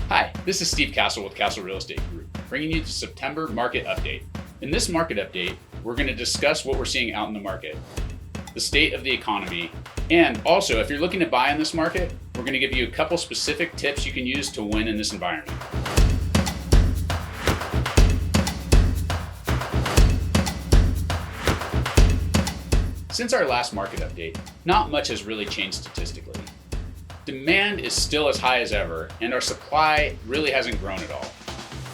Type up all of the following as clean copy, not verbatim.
Hi, this is Steve Castle with Castle Real Estate Group, bringing you the September market update. In this market update, we're going to discuss what we're seeing out in the market, the state of the economy, and also, if you're looking to buy in this market, we're going to give you a couple specific tips you can use to win in this environment. Since our last market update, not much has really changed statistically. Demand is still as high as ever, and our supply really hasn't grown at all.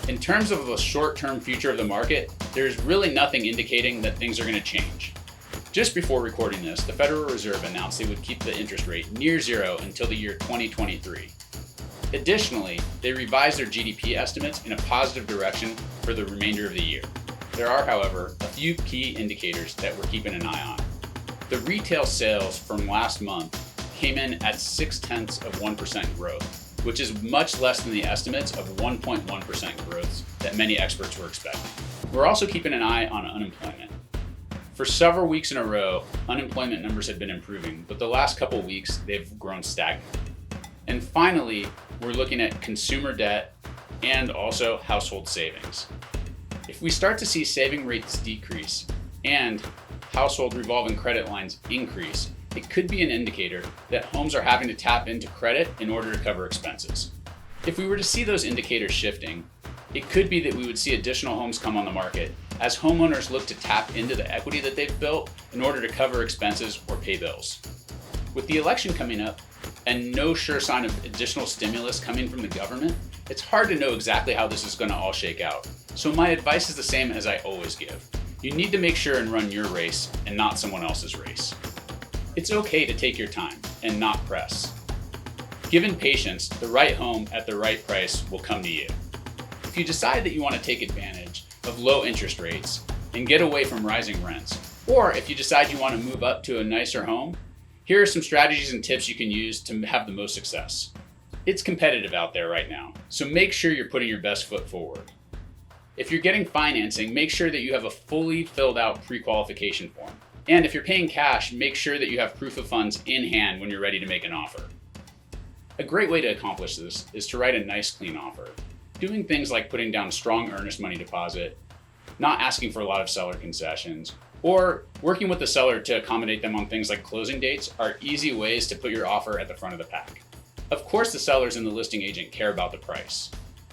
In terms of the short-term future of the market, there's really nothing indicating that things are going to change. Just before recording this, the Federal Reserve announced they would keep the interest rate near zero until the year 2023. Additionally, they revised their GDP estimates in a positive direction for the remainder of the year. There are, however, a few key indicators that we're keeping an eye on. The retail sales from last month came in at 0.6% growth, which is much less than the estimates of 1.1% growth that many experts were expecting. We're also keeping an eye on unemployment. For several weeks in a row, unemployment numbers have been improving, but the last couple weeks they've grown stagnant. And finally, we're looking at consumer debt and also household savings. If we start to see saving rates decrease and household revolving credit lines increase, it could be an indicator that homes are having to tap into credit in order to cover expenses. If we were to see those indicators shifting, it could be that we would see additional homes come on the market as homeowners look to tap into the equity that they've built in order to cover expenses or pay bills. With the election coming up and no sure sign of additional stimulus coming from the government, it's hard to know exactly how this is going to all shake out. So my advice is the same as I always give. You need to make sure and run your race and not someone else's race. It's okay to take your time and not press. Given patience, the right home at the right price will come to you. If you decide that you want to take advantage of low interest rates and get away from rising rents, or if you decide you want to move up to a nicer home, here are some strategies and tips you can use to have the most success. It's competitive out there right now, so make sure you're putting your best foot forward. If you're getting financing, make sure that you have a fully filled out pre-qualification form. And if you're paying cash, make sure that you have proof of funds in hand when you're ready to make an offer. A great way to accomplish this is to write a nice, clean offer. Doing things like putting down a strong earnest money deposit, not asking for a lot of seller concessions, or working with the seller to accommodate them on things like closing dates are easy ways to put your offer at the front of the pack. Of course, the sellers and the listing agent care about the price,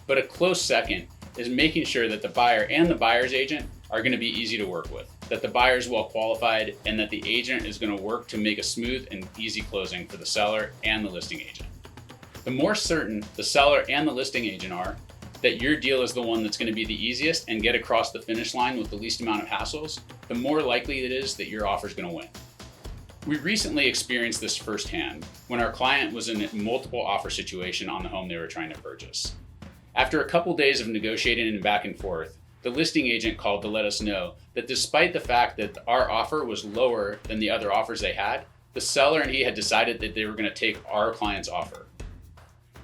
but a close second is making sure that the buyer and the buyer's agent are going to be easy to work with, that the buyer is well qualified, and that the agent is going to work to make a smooth and easy closing for the seller and the listing agent. The more certain the seller and the listing agent are that your deal is the one that's going to be the easiest and get across the finish line with the least amount of hassles, the more likely it is that your offer is going to win. We recently experienced this firsthand when our client was in a multiple offer situation on the home they were trying to purchase. After a couple days of negotiating and back and forth, the listing agent called to let us know that despite the fact that our offer was lower than the other offers they had, the seller and he had decided that they were going to take our client's offer.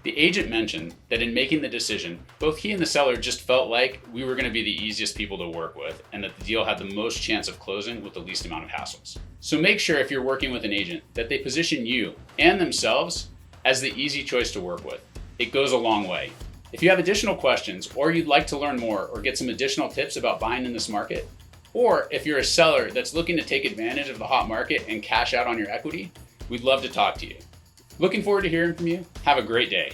The agent mentioned that in making the decision, both he and the seller just felt like we were going to be the easiest people to work with and that the deal had the most chance of closing with the least amount of hassles. So make sure if you're working with an agent that they position you and themselves as the easy choice to work with. It goes a long way. If you have additional questions or you'd like to learn more or get some additional tips about buying in this market, or if you're a seller that's looking to take advantage of the hot market and cash out on your equity, we'd love to talk to you. Looking forward to hearing from you. Have a great day.